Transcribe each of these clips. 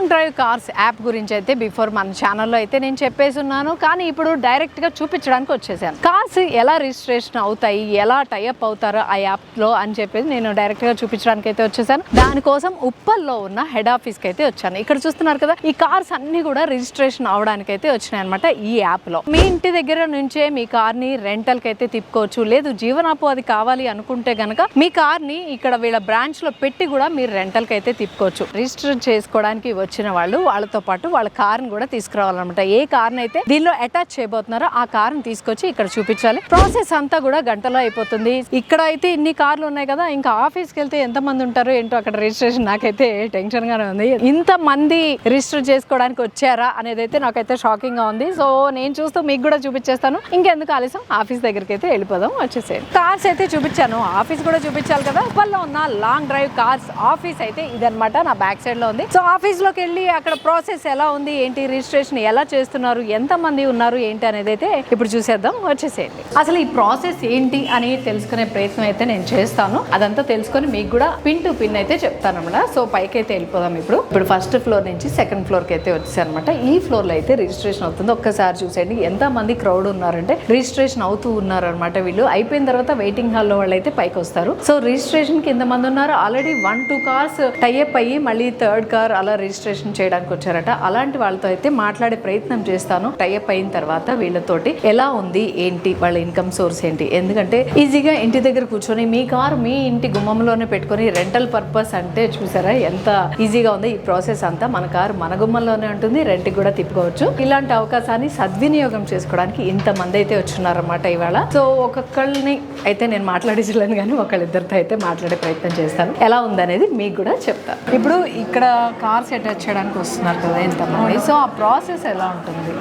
Long drive cars app గురించి అయితే before మన ఛానల్లో అయితే నేను చెప్పేసి ఉన్నాను, కానీ ఇప్పుడు డైరెక్ట్గా చూపించడానికి వచ్చేసాను. కార్స్ ఎలా రిజిస్ట్రేషన్ అవుతాయి, ఎలా టైఅప్ అవుతారో ఆ యాప్లో అని చెప్పేసి నేను డైరెక్ట్గా చూపించడానికి అయితే వచ్చేసాను. దానికోసం ఉప్పల్లో ఉన్న హెడ్ ఆఫీస్కి అయితే వచ్చాను. ఇక్కడ చూస్తున్నారు కదా, ఈ కార్స్ అన్ని కూడా రిజిస్ట్రేషన్ అవడానికి అయితే వచ్చినాయి అనమాట ఈ యాప్లో. మీ ఇంటి దగ్గర నుంచే మీ కార్ని రెంటల్కి అయితే తిప్పుకోవచ్చు. లేదు జీవనోపాధి కావాలి అనుకుంటే గనక మీ కార్ని ఇక్కడ వీళ్ళ బ్రాంచ్లో పెట్టి కూడా మీరు రెంటల్కి అయితే తిప్పుకోవచ్చు. రిజిస్టర్ చేసుకోవడానికి వచ్చిన వాళ్ళతో పాటు వాళ్ళ కార్ని కూడా తీసుకురావాలన్నమాట. ఏ కార్ని అయితే దీనిలో అటాచ్ చేయబోతున్నారో ఆ కార్ని తీసుకొచ్చి ఇక్కడ చూపించాలి. ప్రాసెస్ అంతా కూడా గంటలో అయిపోతుంది. ఇక్కడ అయితే ఇన్ని కార్లు ఉన్నాయి కదా, ఇంకా ఆఫీస్కి వెళ్తే ఎంత మంది ఉంటారో ఏంటో అక్కడ రిజిస్ట్రేషన్. నాకైతే టెన్షన్ గానే ఉంది, ఇంత మంది రిజిస్టర్ చేసుకోవడానికి వచ్చారా అనేది అయితే నాకైతే షాకింగ్ గా ఉంది. సో నేను చూస్తూ మీకు కూడా చూపించేస్తాను. ఇంకెందుకు ఆలస్యం, ఆఫీస్ దగ్గరికి అయితే వెళ్ళిపోదాం. వచ్చేసేయండి. కార్స్ అయితే చూపించాను, ఆఫీస్ కూడా చూపించాలి కదా. ఉప్పల్లో ఉన్న లాంగ్ డ్రైవ్ కార్స్ ఆఫీస్ అయితే ఇదనమాట, నా బ్యాక్ సైడ్ లో ఉంది. సో ఆఫీస్ లోకి వెళ్ళి అక్కడ ప్రాసెస్ ఎలా ఉంది, ఏంటి, రిజిస్ట్రేషన్ ఎలా చేస్తున్నారు, ఎంత మంది ఉన్నారు ఏంటి అనేది అయితే ఇప్పుడు చూసేద్దాం. వచ్చేసేయండి. అసలు ఈ ప్రాసెస్ ఏంటి అని తెలుసుకునే ప్రయత్నం అయితే నేను చేస్తాను. అదంతా తెలుసుకొని మీకు కూడా పిన్ టు పిన్ అయితే చెప్తాను అన్నమాట. సో పైకి అయితే వెళ్ళిపోదాం. ఇప్పుడు ఫస్ట్ ఫ్లోర్ నుంచి సెకండ్ ఫ్లోర్ కి అయితే వచ్చేసాను అనమాట. ఈ ఫ్లోర్ లో అయితే రిజిస్ట్రేషన్ అవుతుంది. ఒక్కసారి చూసేయండి ఎంత మంది క్రౌడ్ ఉన్నారంటే రిజిస్ట్రేషన్ అవుతూ ఉన్నారు అనమాట. వీళ్ళు అయిపోయిన తర్వాత వెయిటింగ్ హాల్ లో వాళ్ళు అయితే పైకి వస్తారు. సో రిజిస్ట్రేషన్ కి ఎంత మంది ఉన్నారు, ఆల్రెడీ 1-2 కార్స్ టైఅప్ అయ్యి మళ్ళీ థర్డ్ కార్ అలా రిజిస్ట్రేషన్ చేయడానికి వచ్చారట. అలాంటి వాళ్ళతో అయితే మాట్లాడే ప్రయత్నం చేస్తాను. టైఅప్ అయిన తర్వాత వీళ్ళతోటి ఎలా ఉంది ఏంటి, వాళ్ళ ఇన్కమ్ సోర్స్ ఏంటి. ఎందుకంటే ఈజీగా ఇంటి దగ్గర కూర్చొని మీ కార్ మీ ఇంటి గుమ్మంలోనే పెట్టుకొని రెంటల్ పర్పస్ అంటే చూసారా ఎంత ఈజీగా ఉంది ఈ ప్రాసెస్ అంతా. మన కారు మన గుమ్మంలోనే ఉంటుంది, రెంట్కి కూడా తిప్పుకోవచ్చు. ఇలాంటి అవకాశాన్ని సద్వినియోగం చేసుకోవడానికి ఇంతమంది అయితే వచ్చున్నారన్నమాట ఇవాళ. సో ఒక్కొక్కళ్ళని అయితే నేను మాట్లాడించలేను, కానీ ఒకళ్ళిద్దరితో అయితే మాట్లాడే ప్రయత్నం చేస్తాను. ఎలా ఉందనేది మీకు కూడా చెప్తాను. ఇప్పుడు ఇక్కడ కార్స్ అటాచ్ చేయడానికి వస్తున్నారు కదా ఎంతమంది, సో ఆ ప్రాసెస్ ఎలా ఉంటుంది,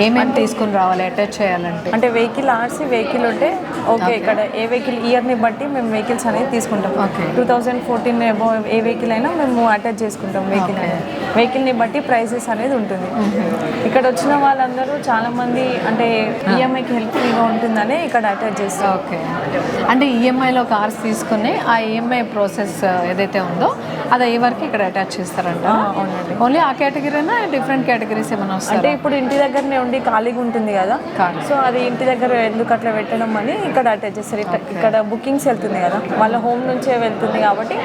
ఏమేమి తీసుకుని రావాలి అటాచ్ చేయాలంటే? అంటే వెహికల్ ఆర్సీ వెహికల్ ఉంటే ఓకే, ఇక్కడ ఏ వెహికల్ ఇయర్ని బట్టి మేము వెహికల్స్ అనేది తీసుకుంటాం. 2014 అబౌవ్ ఏ వెహికల్ అయినా మేము అటాచ్ చేసుకుంటాం. వెహికల్ని బట్టి ప్రైసెస్ అనేది ఉంటుంది. ఇక్కడ వచ్చిన వాళ్ళందరూ చాలా మంది అంటే ఈఎంఐకి హెల్ప్ఫుల్గా ఉంటుందని ఇక్కడ అటాచ్ చేస్తాం. ఓకే, అంటే ఈఎంఐలో కార్స్ తీసుకుని ఆ ఈఎంఐ ప్రాసెస్ ఏదైతే ఉందో అది అయ్యే వరకు ఇక్కడ అటాచ్ చేస్తారంట. అవునండి. ఓన్లీ ఆ కేటగిరీనా డిఫరెంట్ కేటగిరీస్ ఏమైనా వస్తాయి? అంటే ఇప్పుడు ఇంటి దగ్గరనే ఉండి ఖాళీగా ఉంటుంది కదా, సో అది ఇంటి దగ్గర ఎందుకు అట్లా పెట్టడం అని ఇక్కడ అటాచ్ చేస్తారు. ఇక్కడ బుకింగ్స్ వెళ్తుంది కదా, వాళ్ళ హోమ్ నుంచే వెళ్తుంది కాబట్టి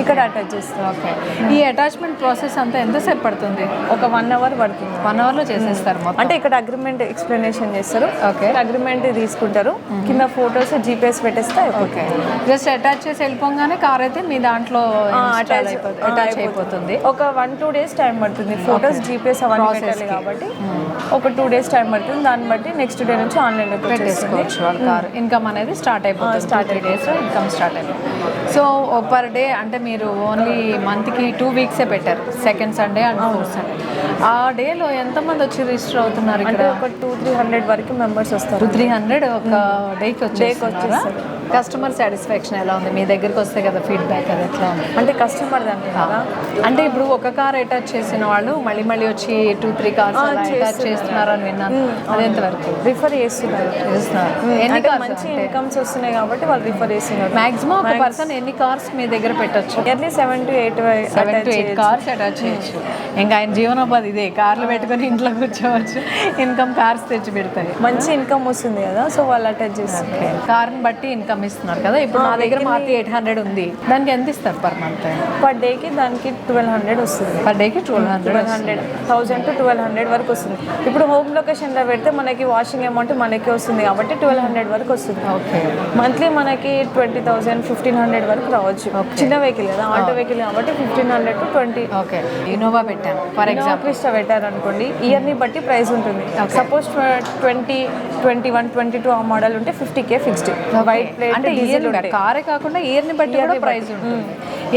ఇక్కడ అటాచ్ చేస్తారు. ఓకే, ఈ అటాచ్మెంట్ ప్రాసెస్ అంతా ఎంతసేపు పడుతుంది? ఒక 1 అవర్ పడుతుంది. 1 అవర్లో చేసేస్తారు మొత్తం. అంటే ఇక్కడ అగ్రిమెంట్ ఎక్స్ప్లెనేషన్ చేస్తారు. ఓకే, అగ్రిమెంట్ తీసుకుంటారు, కింద ఫొటోస్ జీపీఎస్ పెట్టేస్తే. ఓకే, జస్ట్ అటాచ్ చేసి వెళ్ళిపోగానే కార్ అయితే మీ దాంట్లో అటాచ్ అయిపోతుంది. ఒక 1-2 డేస్ టైం పడుతుంది. ఫొటోస్ జీపీఎస్ అవన్నీ పెట్టాలి కాబట్టి ఒక 2 డేస్ టైం పడుతుంది. దాన్ని బట్టి నెక్స్ట్ డే నుంచి ఆన్లైన్లో పెట్టేసుకోవచ్చు. వాళ్ళ కార్ ఇన్కమ్ అనేది స్టార్ట్ అయిపోతుంది. 3 days ఇన్కమ్ స్టార్ట్ అయిపోతుంది. సో పర్ డే అంటే మీరు ఓన్లీ మంత్కి 2 వీక్సే పెట్టారు, second Sunday and fourth Sunday. ఆ డేలో ఎంతమంది వచ్చి రిజిస్టర్ అవుతున్నారు? అంటే ఒక 200-300 వరకు మెంబర్స్ వస్తారు. 200-300 ఒక డేకి వచ్చేస్తారా? కస్టమర్ సాటిస్ఫాక్షన్ ఎలా ఉంది? మీ దగ్గరికి వస్తే కదా ఫీడ్బ్యాక్, అది ఎట్లా ఉంది? అంటే కస్టమర్ అంటే ఇప్పుడు ఒక కార్ అటాచ్ చేసిన వాళ్ళు మళ్ళీ వచ్చి 2-3 కార్స్ అటాచ్ చేస్తున్నారు అని విన్నాను. అది ఎంతవరకు రిఫర్ చేస్తున్నారు? మంచి ఇన్కమ్స్ వస్తున్నాయి కాబట్టి వాళ్ళు రిఫర్ చేస్తున్నారు. మాక్సిమం ఒక పర్సన్ ఎన్ని కార్స్ మీ దగ్గర పెట్టచ్చు? ఇయర్లీ 7-8 కార్స్ అటాచ్ చేయొచ్చు. ఇంకా ఆయన జీవనోపాధి ఇదే, కార్లు పెట్టుకొని ఇంట్లో కూర్చోవచ్చు, ఇన్కమ్ కార్స్ తెచ్చి పెడతాయి. మంచి ఇన్కమ్ వస్తుంది కదా, సో వాళ్ళు అటాచ్ చేస్తారు. కార్ని బట్టి ఇన్కమ్ ఇస్తున్నారు కదా. ఇప్పుడు నా దగ్గర మాకు 800 ఉంది, దానికి ఎంత ఇస్తారు పర్ మంత్? పర్ డేకి దానికి 1200 వస్తుంది. పర్ డేకి 1200 1000 to 1200 వరకు వస్తుంది. ఇప్పుడు హోమ్ లొకేషన్లో పెడితే మనకి వాషింగ్ అమౌంట్ మనకి వస్తుంది కాబట్టి 1200 వరకు వస్తుంది. ఓకే, మంత్లీ మనకి 20,000 1500 వరకు రావచ్చు. చిన్న వెహికల్ కదా, ఆటో వెహికల్ కాబట్టి 1500 to 20. ఓకే, ఇన్నోవా పెట్టాను ఫర్ ఎగ్జాంపుల్, క్రిస్టా పెట్టారు అనుకోండి, ఇయర్ని బట్టి ప్రైస్ ఉంటుంది. సపోజ్ 20, 21, 22 ఆ మోడల్ ఉంటే 50K ఫిక్స్డ్. వైట్ ప్లేట్ అంటే ఇయర్ కారే కాకుండా ఇయర్ని బట్టి కూడా ప్రైస్ ఉంటుంది.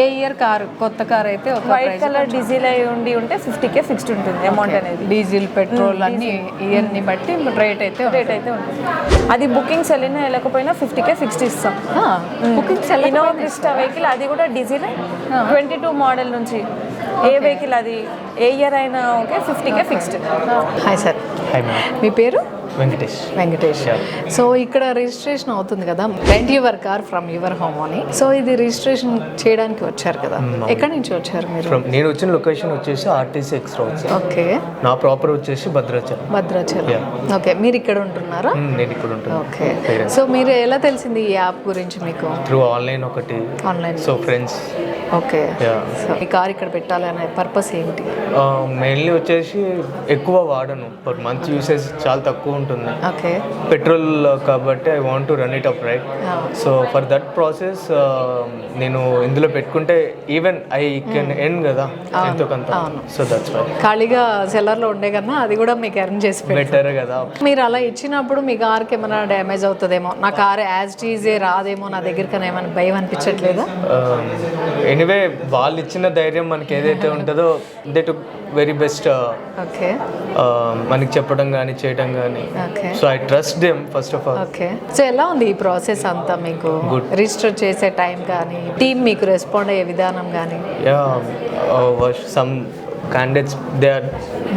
ఏ ఇయర్ కారు, కొత్త కార్ అయితే ఒక వైట్ కలర్ డీజిల్ అయి ఉంటే 50K ఫిక్స్డ్ ఉంటుంది అమౌంట్ అనేది. డీజిల్ పెట్రోల్ అన్ని ఇయర్ని బట్టి రేట్ అయితే ఉంటుంది. అది బుకింగ్స్ వెళ్ళినా వెళ్ళకపోయినా 50K ఫిక్స్డ్ ఇస్తాం. బుకింగ్స్ ఇన్నోవా క్రిస్టా వెహికల్ అది కూడా డీజిల్ 22 మోడల్ నుంచి ఏ వెహికల్ అది ఏ ఇయర్ అయినా okay 50K fixed. Hi sir. Hi madam. మీ పేరు? వెంకటేష్. సో ఇక్కడ రిజిస్ట్రేషన్ అవుతుంది కదా, rent your car from your home అని. సో ఇది రిజిస్ట్రేషన్ చేయడానికి వచ్చారు కదా, ఎక్కడి నుంచి వచ్చారు మీరు? నేను వచ్చిన లొకేషన్ వచ్చేసి ఆర్టీసీ ఎక్స్ రోడ్. ఓకే. నా ప్రాపర్ వచ్చేసి భద్రాచలం. ఓకే. మీరు ఇక్కడ ఉంటున్నారా? నేను ఇక్కడ ఉంటున్నాను. ఓకే. సో మీరు ఎలా తెలిసింది ఈ యాప్ గురించి మీకు? త్రూ ఆన్లైన్ ఒకటి. Online. So friends. Okay. So ఈ కార్ ఇక్కడ పెట్టాలనే పర్పస్ ఏంటి? మెయిన్లీ వచ్చేసి ఎక్కువ వాడను, పర్ మంత్ యూసేజ్ చాలా తక్కువ ఉంటుంది. ఓకే. పెట్రోల్ కాబట్టి I want to run it up right. So for that process నేను ఇందులో పెట్టుకుంటే ఈవెన్ ఐ కెన్ ఎర్న్ కదా ఎంతో కొంత. సో దట్స్ వై ఖాళీగా సెల్లర్లో ఉండే కన్నా అది కూడా మీకు ఎర్న్ చేసి బెటర్ కదా. మీరు అలా ఇచ్చినప్పుడు మీ కార్కి ఏమైనా డ్యామేజ్ అవుతుందేమో, నా కార్ యాజ్ టీజే రాదేమో నా దగ్గరికి ఏమైనా భయం అనిపించట్లేదా? ఎనీవే వాళ్ళు ఇచ్చిన ధైర్యం మనకి ఏదైతే ఉంటుందో they to very best. Okay. మనకి చెప్పడం కానీ చేయడం కానీ. So I trust them first of all. Okay. So ఎలా ఉంది ఈ ప్రాసెస్ అంతా మీకు? రిజిస్టర్ చేసే టైం కానీ, టీమ్ మీకు రెస్పాండ్ అయ్యే విధానం కానీ? Some candidates they are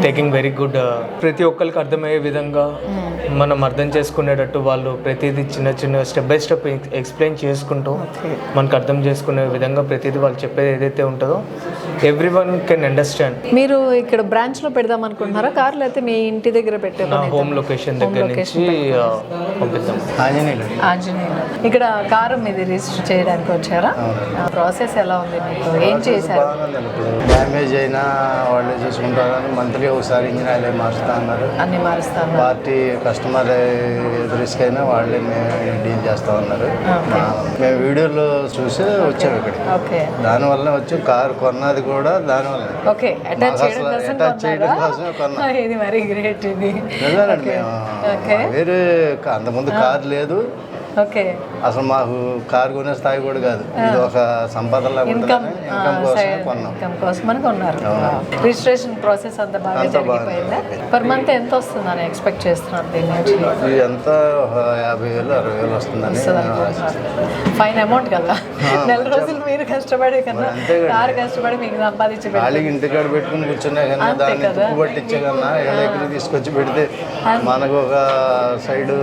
taking very good. ప్రతి ఒక్కరికి అర్థమయ్యే విధంగా మనం అర్థం చేసుకునేటట్టు వాళ్ళు ప్రతిదీ చిన్న చిన్న స్టెప్ బై స్టెప్ ఎక్స్ప్లెయిన్ చేసుకుంటూ మనకు అర్థం చేసుకునే విధంగా ప్రతిదీ వాళ్ళు చెప్పేది ఏదైతే ఉంటుందో ఎవ్రీ వన్ కెన్ అండర్స్టాండ్. మీరు ఇక్కడ బ్రాంచ్లో పెడదాం అనుకుంటున్నారా కార్, లేకపోతే మీ ఇంటి దగ్గర పెట్టే? హోమ్ లొకేషన్ దగ్గర నుంచి పంపిద్దాం. ఆంజనేయులు. ఇక్కడ కారు మీది రిజిస్టర్ చేయడానికి వచ్చారా? ప్రాసెస్ ఎలా ఉంది మీకు? ఏం చేశారు? డ్యామేజ్ అయినా వాళ్ళే చూసుకుంటారని మంత్లీ ఒకసారి ఇంజిన్ ఆయిల్ మారుస్తా అన్నారు. అన్ని మారుస్తాను. పార్టీ కస్టమర్ రిస్క్ అయినా వాళ్ళే మేము డీల్ చేస్తా ఉన్నారు. మేము వీడియోలో చూసి వచ్చాము ఇక్కడికి. ఓకే. దానివల్ల వచ్చి కారు కొన్నది కూడా దానివల్ల. ఓకే. అటాచ్ చేయడం కోసమే కొన్నాం. ఇది మరి గ్రేట్. ఇది నిజమేనండి. మేము వేరే అంతకుముందు కారు లేదు. ఓకే. అసలు మాకు కారు కొనే స్థాయి కూడా కాదు. ఇది ఒక సంపద ఇన్కమ్ కోసమని కొన్నారు. రిజిస్ట్రేషన్ ప్రాసెస్ అంతా బాగా జరిగిపోయిందా? పర్ మంత్ ఎంత వస్తుందని ఎక్స్పెక్ట్ చేస్తున్నారు దీని నుంచి? ఎంత 50,000 60,000 వస్తుందని. ఫైన్ అమౌంట్ కదా. నెల రోజులు మీరు కష్టపడే కన్నా కారు కష్టపడి మీకు సంపాదించి ఖాళీగా ఇంటికాడ పెట్టుకుని కూర్చున్నా కన్నా దాన్ని తుప్పు పట్టించే కన్నా ఎక్కడికి తీసుకొచ్చి పెడితే మనకు ఒక సైడ్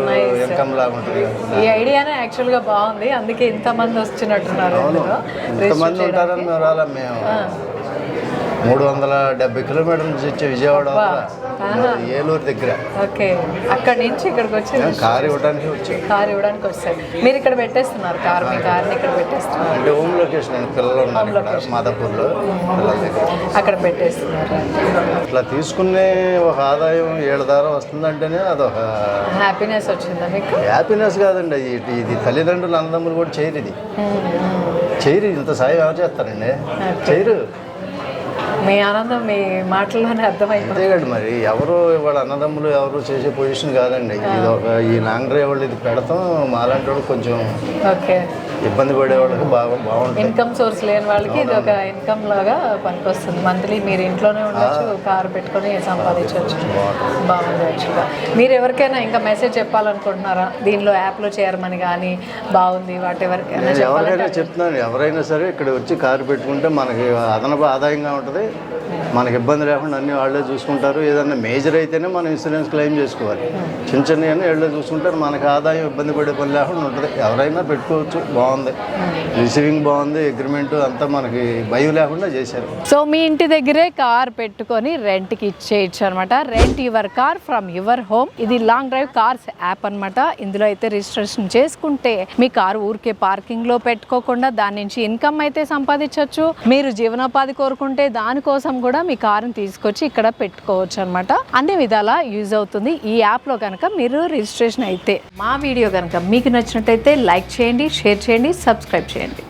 ఇన్కమ్ లాగా ఉంటుంది. ఈ ఐడియానే యాక్చువల్గా బాగుంది, అందుకే ఇంతమంది వచ్చినట్టున్నారు. ఇంతమంది ఉంటారని మేము రాలా. మేము 370 కిలోమీటర్ల నుంచి వచ్చే విజయవాడ ఏలూరు దగ్గర. ఓకే. అక్కడి నుంచి ఇక్కడికి వచ్చి కారు ఇవ్వడానికి వచ్చాం. కారు ఇవ్వడానికి వస్తారు. మీరు ఇక్కడ పెట్టేస్తున్నారు కారు, మీ కార్ని ఇక్కడ పెట్టేస్తున్నారు అంటే హోమ్ లొకేషన్. పిల్లలు ఉన్నారు ఇక్కడ మాదాపూర్లో, పిల్లల దగ్గర అక్కడ పెట్టేస్తున్నారు. ఇట్లా తీసుకునే ఒక ఆదాయం 7 దారా వస్తుందంటేనే అదొక హ్యాపీనెస్ వచ్చిందా మీకు? హ్యాపీనెస్ కాదండి, ఇది తల్లిదండ్రులు అన్నదమ్ములు కూడా చేయరు. ఇది చేయరు. ఇంత సాయం ఎవరు చేస్తారండి? చేయరు. మీ ఆనందం మీ మాటల్లోనే అర్థమైంది. అంతేకాదు మరి ఎవరు ఇవాళ అన్నదమ్ములు ఎవరు చేసే పొజిషన్ కాదండి. ఇది ఒక ఈ లాంగ్ డ్రైవ్ వాళ్ళు ఇది పెడతాం మాలాంటి వాళ్ళు కొంచెం ఓకే ఇబ్బంది పడే వాళ్ళకి బాగుంటుంది. ఇన్కమ్ సోర్స్ లేని వాళ్ళకి ఇది ఒక ఇన్కమ్ లాగా పనికొస్తుంది. మంత్లీ మీరు ఇంట్లోనే ఉండొచ్చు, కారు పెట్టుకొని సంపాదించవచ్చు. బాగుంది. యాక్చువల్గా మీరు ఎవరికైనా ఇంకా మెసేజ్ చెప్పాలనుకుంటున్నారా దీనిలో యాప్లో చేరమని కానీ బాగుంది వాటి ఎవరికైనా చెప్తున్నాను. ఎవరైనా సరే ఇక్కడ వచ్చి కారు పెట్టుకుంటే మనకి అదనపు ఆదాయంగా ఉంటుంది. మనకి ఇబ్బంది లేకుండా అన్ని వాళ్ళే చూసుకుంటారు. ఏదన్నా మేజర్ అయితేనే మనం ఇన్సూరెన్స్ క్లెయిమ్ చేసుకోవాలి. చిన్న చిన్న అన్నీ వాళ్ళే చూసుకుంటారు. మనకి ఆదాయం ఇబ్బంది పడే పని లేకుండా ఉంటుంది. ఎవరైనా పెట్టుకోవచ్చు. బాగుంది, రిసీవింగ్ బాగుంది, అగ్రిమెంట్ అంతా మనకి భయం లేకుండా చేశారు. సో మీ ఇంటి దగ్గరే కార్ పెట్టుకొని రెంట్కి ఇచ్చేయచ్చు అనమాట. Rent your car from your home. ఇది లాంగ్ డ్రైవ్ కార్స్ యాప్ అనమాట. ఇందులో అయితే రిజిస్ట్రేషన్ చేసుకుంటే మీ కారు ఊరికే పార్కింగ్ లో పెట్టుకోకుండా దాని నుంచి ఇన్కమ్ అయితే సంపాదించవచ్చు. మీరు జీవనోపాధి కోరుకుంటే దానికోసం కూడా మీ కారుని తీసుకొచ్చి ఇక్కడ పెట్టుకోవచ్చు అనమాట. అన్ని విధాలా యూజ్ అవుతుంది ఈ యాప్ లో కనుక మీరు రిజిస్ట్రేషన్ అయితే. మా వీడియో కనుక మీకు నచ్చినట్టయితే లైక్ చేయండి, షేర్ చేయండి, సబ్స్క్రైబ్ చేయండి.